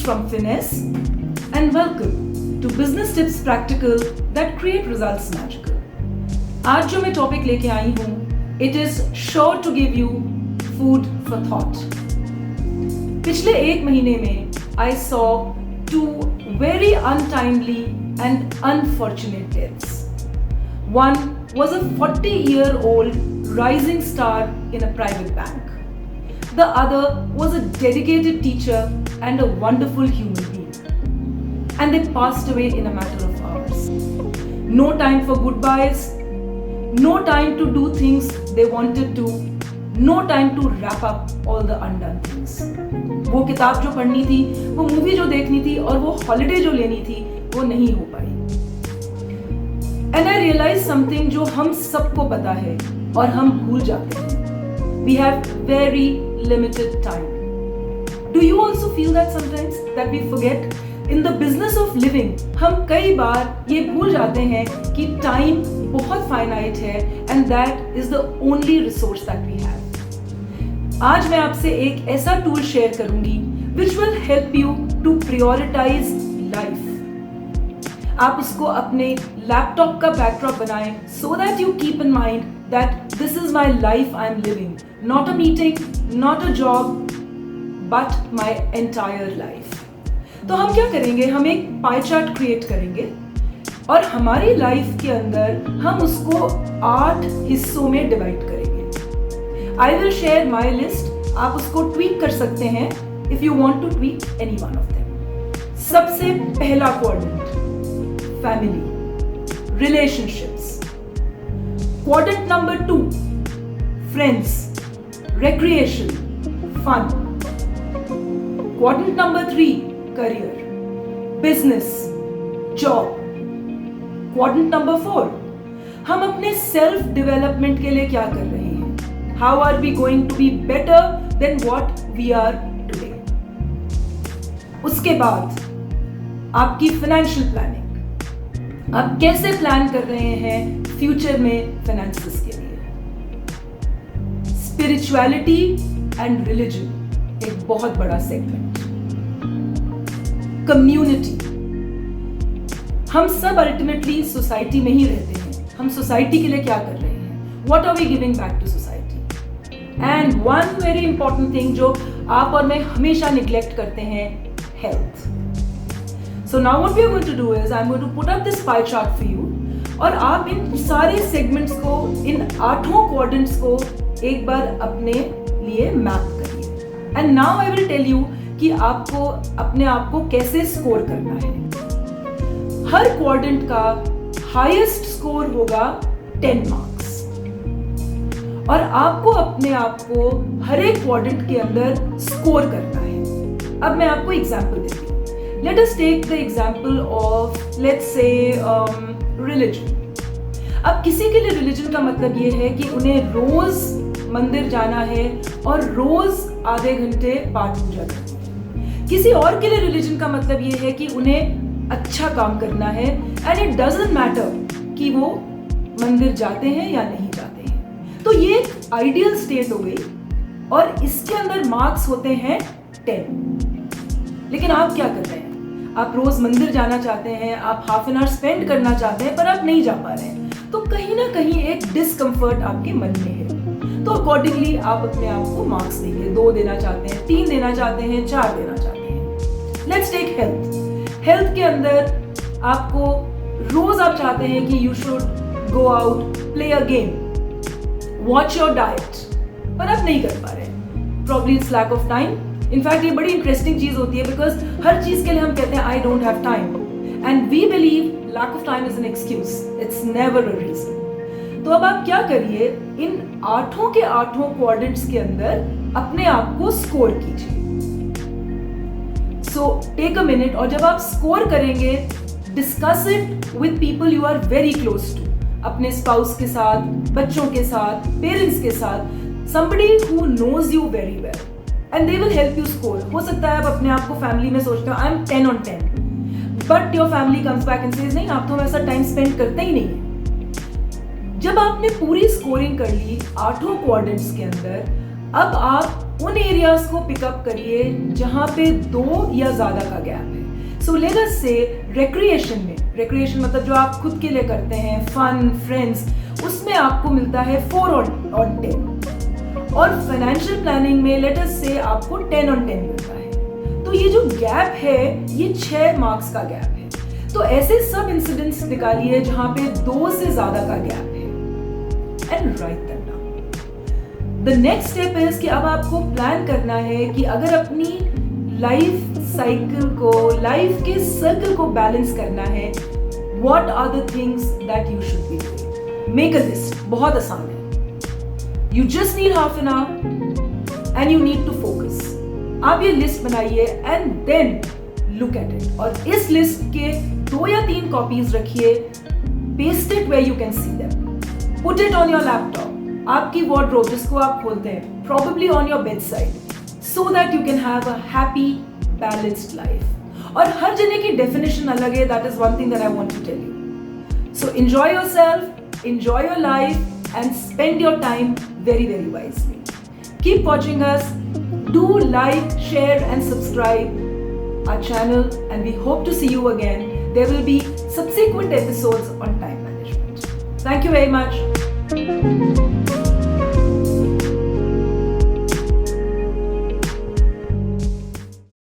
from Finesse and welcome to Business Tips Practical that create results magical. आज जो मैं topic लेके आई हूँ, it is sure to give you food for thought. पिछले एक महीने में I saw two very untimely and unfortunate deaths. One was a 40-year-old rising star in a private bank. The other was a dedicated teacher and a wonderful human being. And they passed away in a matter of hours. No time for goodbyes, no time to do things they wanted to, no time to wrap up all the undone things. वो किताब जो पढ़नी थी, वो movie जो देखनी थी और वो हॉलिडे जो लेनी थी, वो नहीं हो पाई. And I realized something जो हम सबको पता है और हम भूल जाते हैं. We have very limited time. Do you also feel that sometimes that we forget? In the business of living, हम कई बार ये भूल जाते हैं कि time बहुत finite है and that is the only resource that we have. आज मैं आपसे एक ऐसा टूल शेयर करूंगी which will help you to prioritize life. आप उसको अपने लैपटॉप का बैकड्रॉप बनाएं so that you keep in mind that this is my life I am living, not a meeting, not a job, but my entire life. तो हम क्या करेंगे? हम एक पाई चार्ट क्रिएट करेंगे और हमारी लाइफ के अंदर हम उसको 8 हिस्सों में डिवाइड करेंगे. I will share my list. आप उसको ट्वीक कर सकते हैं if you want to tweak any one of them. सबसे पहला quadrant family, relationships. Quadrant number 2, friends, recreation, fun. Quadrant number 3, career, business, job. Quadrant number 4, हम अपने self development के लिए क्या कर रहे हैं? How are we going to be better than what we are today? उसके बाद आपकी financial planning. आप कैसे प्लान कर रहे हैं फ्यूचर में फाइनेंसेस के लिए? स्पिरिचुअलिटी एंड रिलीजन एक बहुत बड़ा सेगमेंट. कम्युनिटी. हम सब अल्टीमेटली सोसाइटी में ही रहते हैं. हम सोसाइटी के लिए क्या कर रहे हैं? What are we giving back to society? And one very important thing जो आप और मैं हमेशा निग्लेक्ट करते हैं, health. So now what we are going to do is I'm going to put up this pie chart for you और आप इन सारे segments को, इन 8 quadrants को एक बार अपने लिए मैप करिए. And now I will tell you कि आपको अपने आप को कैसे स्कोर करना है. हर quadrant का highest score होगा 10 marks और आपको अपने आप को हर एक quadrant के अंदर स्कोर करना है. अब मैं आपको एग्जाम्पल देती हूँ. Let us take the example of, let's say, religion. अब किसी के लिए religion का मतलब ये है कि उन्हें रोज मंदिर जाना है और रोज आधे घंटे पाठ पूजा करनी है. किसी और के लिए religion का मतलब ये है कि उन्हें अच्छा काम करना है and it doesn't matter कि वो मंदिर जाते हैं या नहीं जाते हैं. तो ये एक ideal state हो गई और इसके अंदर मार्क्स होते हैं 10. लेकिन आप क्या कर रहे हैं? आप रोज मंदिर जाना चाहते हैं, आप हाफ एन आवर स्पेंड करना चाहते हैं, पर आप नहीं जा पा रहे हैं. तो कहीं ना कहीं एक डिस्कम्फर्ट आपके मन में है. तो अकॉर्डिंगली आप अपने आप को मार्क्स देंगे. 2 देना चाहते हैं, 3 देना चाहते हैं, 4 देना चाहते हैं. Let's take health. हेल्थ के अंदर आपको रोज आप चाहते हैं कि you should go out, play a game, watch your diet, पर आप नहीं कर पा रहे हैं. Probably it's lack of time. In fact ये बड़ी इंटरेस्टिंग चीज होती है बिकॉज हर चीज के लिए हम कहते हैं I don't have time and we believe lack of time is an excuse. It's never a reason. तो अब आप क्या करिए, इन 8 के 8 क्वाड्रेंट्स के अंदर अपने आप को स्कोर कीजिए. सो टेक अ मिनट और जब आप स्कोर करेंगे discuss it with people you are very close to. अपने स्पाउस के साथ, बच्चों के साथ, पेरेंट्स के साथ, somebody who knows you very well and they will help you score. हो सकता है आप अपने आप को फैमिली में सोचते हो I am 10 on 10 but your family comes back and says नहीं, आप तो ऐसा टाइम स्पेंड करते ही नहीं है. जब आपने पूरी स्कोरिंग कर ली 8 क्वाड्रेंट्स के अंदर, अब आप उन एरियाज को पिकअप करिए जहां पे 2 या ज्यादा का गैप है। सो लेट अस से रिक्रिएशन में, रिक्रिएशन मतलब जो आप खुद के लिए करते हैं, फन, फ्रेंड्स, उसमें आपको मिलता है 4 on 10, और फाइनेंशियल प्लानिंग में लेट अस से आपको 10 on 10 मिलता है। तो ये जो गैप है ये 6 मार्क्स का गैप है। तो ऐसे सब इंसिडेंट्स निकालिए जहां पे 2 से ज्यादा का गैप है and write them down. The next step is कि अब आपको प्लान करना है कि अगर अपनी लाइफ साइकिल को, लाइफ के सर्कल को बैलेंस करना है, what are the things that you should be doing. Make a list, बहुत आसान है। You just need half an hour and you need to focus. आप ये लिस्ट बनाइए and then look at it, और इस लिस्ट के 2 या 3 कॉपीज रखिए, paste it where you can see them, put it on your laptop, आपकी wardrobe जिसको आप खोलते हैं, probably on your bedside, so that you can have a happy, balanced life. और हर जने की definition अलग है, that is one thing that I want to tell you. So enjoy yourself, enjoy your life, and spend your time very, very wisely. Keep watching us. Do like, share, and subscribe our channel, and we hope to see you again. There will be subsequent episodes on time management. Thank you very much.